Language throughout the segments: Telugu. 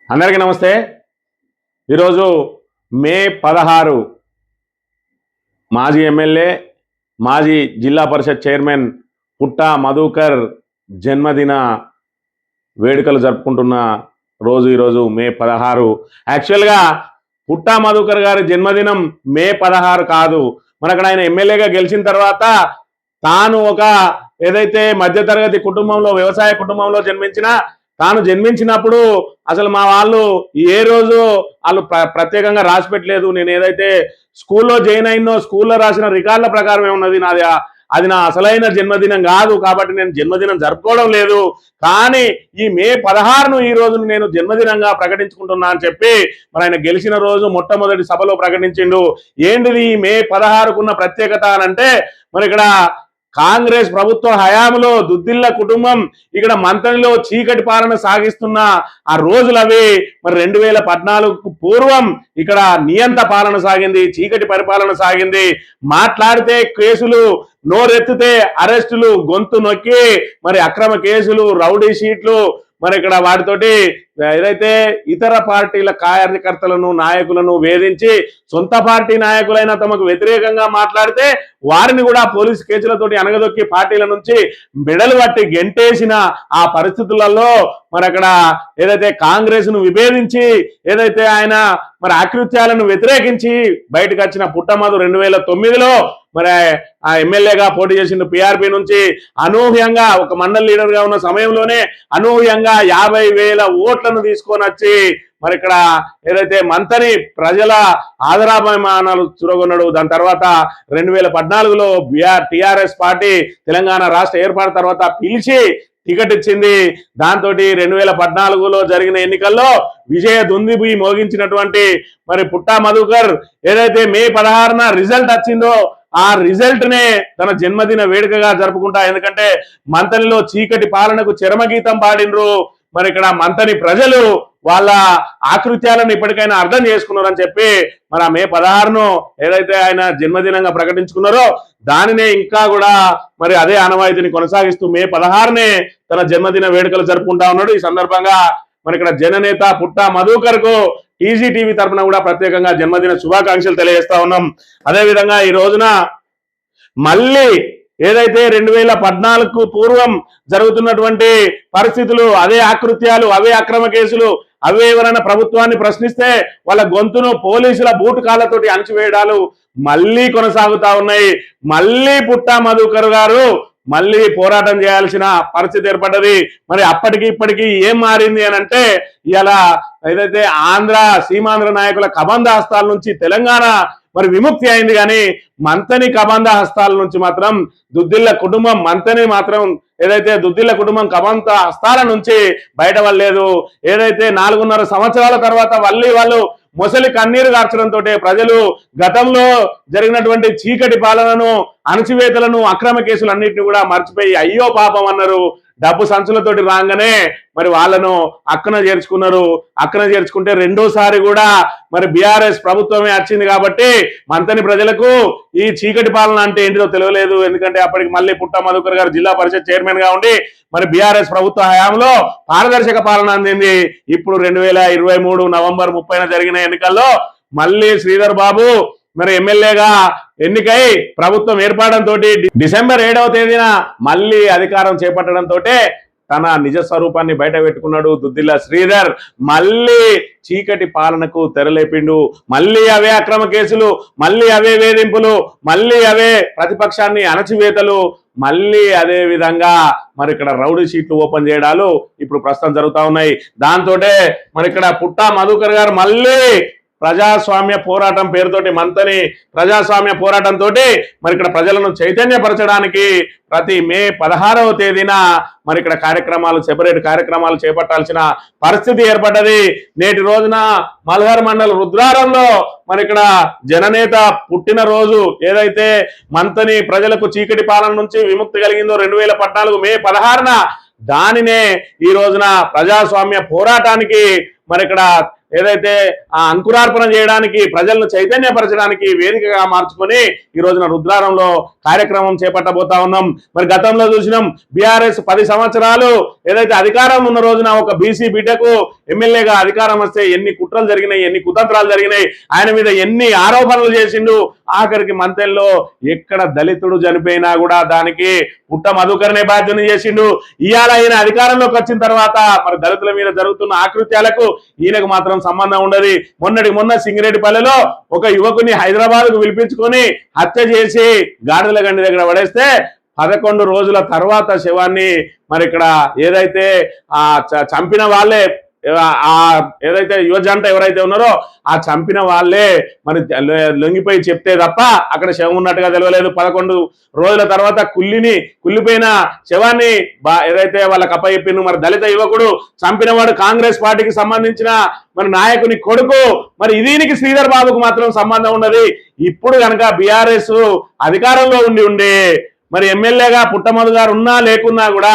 అందరికీ నమస్తే। ఈరోజు మే 16 మాజీ ఎమ్మెల్యే మాజీ జిల్లా పరిషత్ చైర్మన్ పుట్టా మధుకర్ జన్మదిన వేడుకలు జరుపుకుంటున్న రోజు ఈరోజు మే 16। యాక్చువల్గా పుట్టా మధుకర్ గారి జన్మదినం మే 16 కాదు। మనకు ఆయన ఎమ్మెల్యేగా గెలిచిన తర్వాత తాను ఒక ఏదైతే మధ్యతరగతి కుటుంబంలో వ్యవసాయ కుటుంబంలో తాను జన్మించినప్పుడు అసలు మా వాళ్ళు ఏ రోజు వాళ్ళు ప్రత్యేకంగా రాసి పెట్టలేదు। నేను ఏదైతే స్కూల్లో జాయిన్ అయినో స్కూల్లో రాసిన రికార్డుల ప్రకారమే ఉన్నది నాది। అది నా అసలైన జన్మదినం కాదు, కాబట్టి నేను జన్మదినం జరుపుకోవడం లేదు। కానీ ఈ మే 16ను ఈ రోజును నేను జన్మదినంగా ప్రకటించుకుంటున్నా అని చెప్పి మరి ఆయన గెలిచిన రోజు మొట్టమొదటి సభలో ప్రకటించిండు। ఏంటిది ఈ మే 16కున్న ప్రత్యేకత అనంటే మరి ఇక్కడ కాంగ్రెస్ ప్రభుత్వ హయాంలో దుద్దిల్ల కుటుంబం ఇక్కడ మంత్రిలో చీకటి పాలన సాగిస్తున్న ఆ రోజులవి మరి 2014కు పూర్వం ఇక్కడ నియంత పాలన సాగింది, చీకటి పరిపాలన సాగింది। మాట్లాడితే కేసులు, నోరెత్తితే అరెస్టులు, గొంతు నొక్కి మరి అక్రమ కేసులు, రౌడీ షీట్లు, మరి ఇక్కడ వాటితోటి ఏదైతే ఇతర పార్టీల కార్యకర్తలను నాయకులను వేధించి సొంత పార్టీ నాయకులైన తమకు వ్యతిరేకంగా మాట్లాడితే వారిని కూడా పోలీసు కేసులతోటి అనగదొక్కి పార్టీల నుంచి మెడలు పట్టి గెంటేసిన ఆ పరిస్థితులలో మరి అక్కడ ఏదైతే కాంగ్రెస్ ను విభేదించి ఏదైతే ఆయన మరి ఆకృత్యాలను వ్యతిరేకించి బయటకు వచ్చిన పుట్టమధు 2009లో మరి ఆ ఎమ్మెల్యేగా పోటీ చేసిన పిఆర్పి నుంచి అనూహ్యంగా ఒక మండల్ లీడర్ గా ఉన్న సమయంలోనే అనూహ్యంగా 50,000 ఓట్లను తీసుకొని వచ్చి మరి ఇక్కడ ఏదైతే మంతని ప్రజల ఆదరాభిమానాలు చురగొన్నాడు। దాని తర్వాత 2014లో టిఆర్ఎస్ పార్టీ తెలంగాణ రాష్ట్ర ఏర్పాటు తర్వాత పిలిచి టికెట్ ఇచ్చింది। దాంతో 2014లో జరిగిన ఎన్నికల్లో విజయ దుందుభి మోగించినటువంటి మరి పుట్టా మధుకర్ ఏదైతే మే 16న రిజల్ట్ వచ్చిందో ఆ రిజల్ట్ నే తన జన్మదిన వేడుకగా జరుపుకుంటా। ఎందుకంటే మంతనిలో చీకటి పాలనకు చరమగీతం పాడినరు మరి ఇక్కడ మంతని ప్రజలు వాళ్ళ ఆకృత్యాలను ఇప్పటికైనా అర్థం చేసుకున్నారని చెప్పి మరి ఆ మే 16ను ఏదైతే ఆయన జన్మదినంగా ప్రకటించుకున్నారో దానినే ఇంకా కూడా మరి అదే ఆనవాయితీని కొనసాగిస్తూ మే 16నే తన జన్మదిన వేడుకలు జరుపుకుంటా ఉన్నాడు। ఈ సందర్భంగా మరి ఇక్కడ జననేత పుట్టా మధుకర్ కు టీజీటీవీ తరఫున కూడా ప్రత్యేకంగా జన్మదిన శుభాకాంక్షలు తెలియజేస్తా ఉన్నాం। అదేవిధంగా ఈ రోజున మళ్ళీ ఏదైతే 2014కు పూర్వం జరుగుతున్నటువంటి పరిస్థితులు, అదే ఆకృత్యాలు, అవే అక్రమ కేసులు, అవే ఎవరైనా ప్రభుత్వాన్ని ప్రశ్నిస్తే వాళ్ళ గొంతును పోలీసుల బూటు కాళ్ళతోటి అణచివేయడాలు మళ్ళీ కొనసాగుతా ఉన్నాయి। మళ్ళీ పుట్టా మధుకర్ గారు మళ్ళీ పోరాటం చేయాల్సిన పరిస్థితి ఏర్పడ్డది। మరి అప్పటికి ఇప్పటికీ ఏం మారింది అని అంటే ఇలా ఏదైతే సీమాంధ్ర నాయకుల కబంధ హస్తాల నుంచి తెలంగాణ మరి విముక్తి అయింది, కానీ మంతని కబంధ హస్తాల నుంచి మాత్రం దుద్దిల్ల కుటుంబం మంతని మాత్రం ఏదైతే దుద్దిల్ల కుటుంబం కబంధ హస్తాల నుంచి బయటపడలేదు। ఏదైతే 4.5 సంవత్సరాల తర్వాత మళ్ళీ వాళ్ళు మొసలి కన్నీరు గార్చడంతో ప్రజలు గతంలో జరిగినటువంటి చీకటి పాలనను, అణచివేతలను, అక్రమ కేసులన్నింటినీ కూడా మర్చిపోయి అయ్యో పాపం అన్నారు। డబ్బు సంచులతోటి రాగానే మరి వాళ్ళను అక్కన చేర్చుకున్నారు। అక్కన చేర్చుకుంటే రెండోసారి కూడా మరి బీఆర్ఎస్ ప్రభుత్వమే వచ్చింది కాబట్టి మంతని ప్రజలకు ఈ చీకటి పాలన అంటే ఏంటిదో తెలియలేదు। ఎందుకంటే అప్పటికి మళ్ళీ పుట్టా మధుకర్ గారు జిల్లా పరిషత్ చైర్మన్ గా ఉండి మరి బీఆర్ఎస్ ప్రభుత్వ హయాంలో పారదర్శక పాలన అందింది। ఇప్పుడు 2023 నవంబర్ 30న జరిగిన ఎన్నికల్లో మళ్ళీ శ్రీధర్ బాబు మరి ఎమ్మెల్యేగా ఎన్నికై ప్రభుత్వం ఏర్పడంతో డిసెంబర్ 7వ తేదీన మళ్ళీ అధికారం చేపట్టడంతో తన నిజ స్వరూపాన్ని బయట పెట్టుకున్నాడు దుద్దిల్ల శ్రీధర్। మళ్ళీ చీకటి పాలనకు తెరలేపిండు, మళ్ళీ అవే అక్రమ కేసులు, మళ్ళీ అవే వేధింపులు, మళ్ళీ అవే ప్రతిపక్షాన్ని అణచివేతలు, మళ్ళీ అదే విధంగా మరి ఇక్కడ రౌడీ షీట్లు ఓపెన్ చేయడాలు ఇప్పుడు ప్రస్తుతం జరుగుతూ ఉన్నాయి। దాంతో మరి ఇక్కడ పుట్టా మధుకర్ గారు మళ్ళీ ప్రజాస్వామ్య పోరాటం పేరుతోటి మంతని ప్రజాస్వామ్య పోరాటంతో మరి ఇక్కడ ప్రజలను చైతన్యపరచడానికి ప్రతి మే 16వ తేదీన మరి ఇక్కడ సెపరేట్ కార్యక్రమాలు చేపట్టాల్సిన పరిస్థితి ఏర్పడ్డది। నేటి రోజున మల్హర్ మండల్ రుద్రారంలో మరి ఇక్కడ జననేత పుట్టిన రోజు ఏదైతే మంతని ప్రజలకు చీకటి పాలన నుంచి విముక్తి కలిగిందో 2014 మే 16న దానినే ఈ రోజున ప్రజాస్వామ్య పోరాటానికి మరి ఇక్కడ ఏదైతే ఆ అంకురార్పణ చేయడానికి ప్రజలను చైతన్యపరచడానికి వేదికగా మార్చుకొని ఈ రోజున రుద్రారంలో కార్యక్రమం చేపట్టబోతా ఉన్నాం. మరి గతంలో చూసినాం బీఆర్ఎస్ 10 సంవత్సరాలు ఏదైతే అధికారం ఉన్న రోజున ఒక బీసీ బిడ్డకు ఎమ్మెల్యేగా అధికారం వస్తే ఎన్ని కుట్రలు జరిగినాయి, ఎన్ని కుతంత్రాలు జరిగినాయి, ఆయన మీద ఎన్ని ఆరోపణలు చేసిండు. ఆఖరికి మంతెల్లో ఎక్కడ దళితుడు చనిపోయినా కూడా దానికి పుట్ట మధుకరనే బాధ్యత చేసిండు. ఇవాళ ఈయన అధికారంలోకి వచ్చిన తర్వాత మరి దళితుల మీద జరుగుతున్న ఆకృత్యాలకు ఈయనకు మాత్రం సంబంధం ఉండదు. మొన్న సింగిరెడ్డిపల్లెలో ఒక యువకుని హైదరాబాద్ కు పిలిపించుకొని హత్య చేసి గాడిదల గండి దగ్గర పడేస్తే 11 రోజుల తర్వాత శవాన్ని మరి ఇక్కడ ఏదైతే చంపిన వాళ్ళే ఏదైతే యువజంట ఎవరైతే ఉన్నారో ఆ చంపిన వాళ్ళే మరి లొంగిపోయి చెప్తే తప్ప అక్కడ శవం ఉన్నట్టుగా తెలియలేదు. 11 రోజుల తర్వాత కుళ్ళిపోయిన శవాన్ని ఏదైతే వాళ్ళకి అప్పచెప్పిన మరి దళిత యువకుడు చంపిన వాడు కాంగ్రెస్ పార్టీకి సంబంధించిన మరి నాయకుని కొడుకు. మరి దీనికి శ్రీధర్ బాబుకు మాత్రం సంబంధం ఉన్నది. ఇప్పుడు కనుక బీఆర్ఎస్ అధికారంలో ఉండి మరి ఎమ్మెల్యేగా పుట్టమధు గారు ఉన్నా లేకున్నా కూడా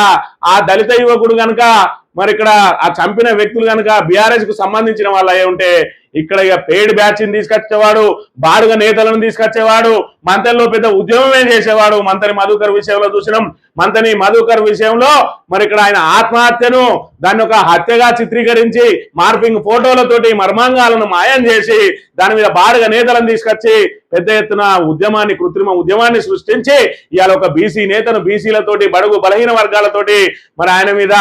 ఆ దళిత యువకుడు కనుక మరి ఇక్కడ ఆ చంపిన వ్యక్తులు కనుక బీఆర్ఎస్ కు సంబంధించిన వాళ్ళు అయ్యి ఉంటే ఇక్కడ ఇక పెయిడ్ బ్యాచ్ని తీసుకొచ్చేవాడు, బాడుగ నేతలను తీసుకొచ్చేవాడు, మంత్రిలో పెద్ద ఉద్యమమే చేసేవాడు. మంత్రి మధుకర్ విషయంలో చూసినాం. మంత్రి మధుకర్ విషయంలో మరి ఇక్కడ ఆయన ఆత్మహత్యను దాన్ని ఒక హత్యగా చిత్రీకరించి మార్పింగ్ ఫోటోలతోటి మర్మాంగాలను మాయం చేసి దాని మీద బాడుగ నేతలను తీసుకొచ్చి పెద్ద ఎత్తున ఉద్యమాన్ని కృత్రిమ ఉద్యమాన్ని సృష్టించి ఇవాళ ఒక బీసీ నేతను బీసీలతోటి బడుగు బలహీన వర్గాలతోటి మరి ఆయన మీద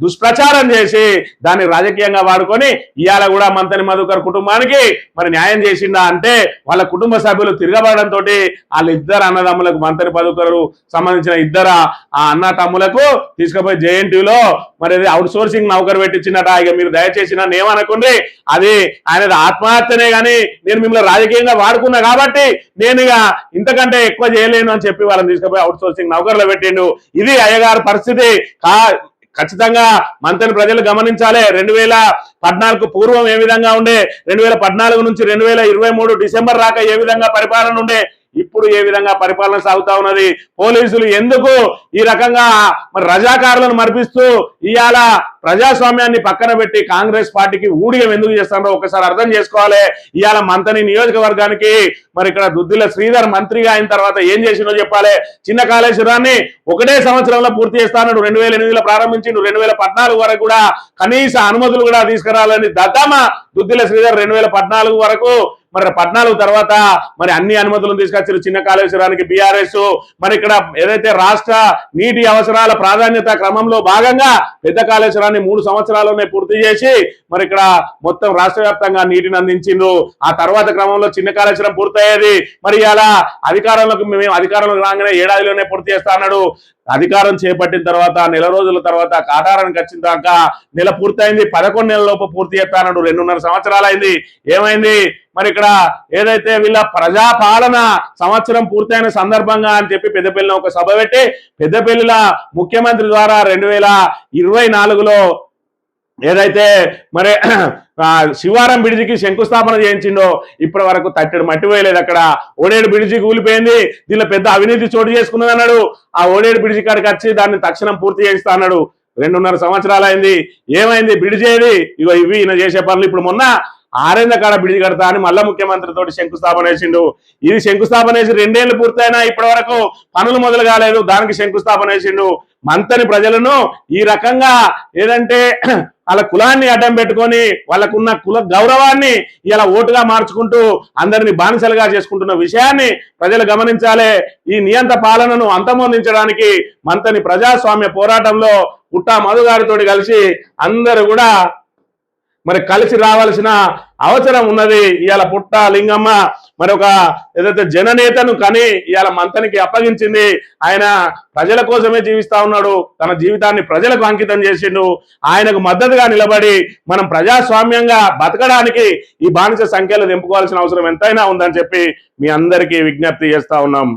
దుష్ప్రచారం చేసి దాన్ని రాజకీయంగా వాడుకొని ఇవాళ కూడా మంత్రి మధుకర్ కుటుంబానికి మరి న్యాయం చేసిందా అంటే వాళ్ళ కుటుంబ సభ్యులు తిరగబడడంతో వాళ్ళిద్దరు అన్నదమ్ములకు మంత్రి మధుకర్ సంబంధించిన ఇద్దరు ఆ అన్న తమ్ములకు తీసుకుపోయి జేఎన్టీలో మరి అవుట్ సోర్సింగ్ నౌకరు పెట్టించినట. ఇక మీరు దయచేసి నన్ను ఏమనుకోండి, అది ఆయన ఆత్మహత్యనే కానీ నేను మిమ్మల్ని రాజకీయంగా వాడుకున్నా కాబట్టి నేను ఇక ఇంతకంటే ఎక్కువ చేయలేను అని చెప్పి వాళ్ళని తీసుకుపోయి అవుట్ సోర్సింగ్ నౌకర్లో పెట్టిండు. ఇది అయ్యగారి పరిస్థితి. ఖచ్చితంగా మంత్రిని ప్రజలు గమనించాలి. 2014 పూర్వం ఏ విధంగా ఉండే, 2014 నుంచి 2023 డిసెంబర్ దాకా ఏ విధంగా పరిపాలన ఉండే, ఇప్పుడు ఏ విధంగా పరిపాలన సాగుతా ఉన్నది. పోలీసులు ఎందుకు ఈ రకంగా మరి రజాకారులను మరిపిస్తూ ఇవాళ ప్రజాస్వామ్యాన్ని పక్కన పెట్టి కాంగ్రెస్ పార్టీకి ఊడిగం ఎందుకు చేస్తారో ఒకసారి అర్థం చేసుకోవాలి. ఇవాళ మంత్రి నియోజకవర్గానికి మరి ఇక్కడ దుద్దిల శ్రీధర్ మంత్రిగా అయిన తర్వాత ఏం చేసిందో చెప్పాలి. చిన్న కాళేశ్వరాన్ని 1 సంవత్సరంలో పూర్తి చేస్తానడు. 2008లో ప్రారంభించిండు. 2014 వరకు కూడా కనీస అనుమతులు కూడా తీసుకురాలని దద్దమ్మ దుద్దిల శ్రీధర్ 2014 వరకు మరి 14 తర్వాత మరి అన్ని అనుమతులను తీసుకొచ్చారు చిన్న కాళేశ్వరానికి బీఆర్ఎస్. మరి ఇక్కడ ఏదైతే రాష్ట్ర నీటి అవసరాల ప్రాధాన్యత క్రమంలో భాగంగా పెద్ద కాళేశ్వరాన్ని 3 సంవత్సరాల్లోనే పూర్తి చేసి మరి ఇక్కడ మొత్తం రాష్ట్ర వ్యాప్తంగా నీటిని అందించిండ్రు. ఆ తర్వాత క్రమంలో చిన్న కాళేశ్వరం పూర్తయ్యేది. మరి ఇలా మేము అధికారంలోకి రాగానే ఏడాదిలోనే పూర్తి చేస్తా అన్నాడు. అధికారం చేపట్టిన తర్వాత నెల రోజుల తర్వాత కాటారానికి వచ్చిన దాకా నెల పూర్తయింది. 11 నెలల లోపు పూర్తి చేస్తానడు. 2.5 సంవత్సరాలు అయింది. ఏమైంది మరి ఇక్కడ ఏదైతే వీళ్ళ ప్రజాపాలన సంవత్సరం పూర్తయిన సందర్భంగా అని చెప్పి పెద్దపల్లిలో ఒక సభ పెట్టి పెద్దపల్లిలో ముఖ్యమంత్రి ద్వారా 2024లో ఏదైతే మరి శివారం బ్రిడ్జికి శంకుస్థాపన చేయించిండో ఇప్పటి వరకు తట్టెడు మట్టి వేయలేదు. అక్కడ ఓడేడు బ్రిడ్జి కూలిపోయింది. దీనిలో పెద్ద అవినీతి చోటు చేసుకున్నది అన్నాడు. ఆ ఓడేడు బ్రిడ్జి కాడికి వచ్చి దాన్ని తక్షణం పూర్తి చేయిస్తా అన్నాడు. 2.5 సంవత్సరాలు అయింది. ఏమైంది బ్రిడ్జి ఏది? ఇగో ఇవి ఈయన చేసే పనులు. ఇప్పుడు మొన్న ఆరేంద్ర కాడ బ్రిడ్జి కడతా అని మళ్ళా ముఖ్యమంత్రితో శంకుస్థాపన వేసిండు. ఇది శంకుస్థాపన వేసి 2 ఏళ్ళు పూర్తయినా ఇప్పటి వరకు పనులు మొదలు కాలేదు. దానికి శంకుస్థాపన వేసిండు. మంత్రి ప్రజలను ఈ రకంగా ఏదంటే వాళ్ళ కులాన్ని అడ్డం పెట్టుకొని వాళ్ళకున్న కుల గౌరవాన్ని ఇలా ఓటుగా మార్చుకుంటూ అందరినీ బానిసలుగా చేసుకుంటున్న విషయాన్ని ప్రజలు గమనించాలి. ఈ నియంత పాలనను అంతమొందించడానికి మంత్రి ప్రజాస్వామ్య పోరాటంలో పుట్టా మధు గారితో కలిసి అందరూ కూడా మరి కలిసి రావాల్సిన అవసరం ఉన్నది. ఇవాళ పుట్ట లింగమ్మ మరి ఒక ఏదైతే జననేతను కానీ ఇవాళ మంత్రికి అప్పగించింది. ఆయన ప్రజల కోసమే జీవిస్తా ఉన్నాడు. తన జీవితాన్ని ప్రజలకు అంకితం చేసిండు. ఆయనకు మద్దతుగా నిలబడి మనం ప్రజాస్వామ్యంగా బతకడానికి ఈ బానిస సంఖ్యలు దింపుకోవాల్సిన అవసరం ఎంతైనా ఉందని చెప్పి మీ అందరికీ విజ్ఞప్తి చేస్తా ఉన్నాం.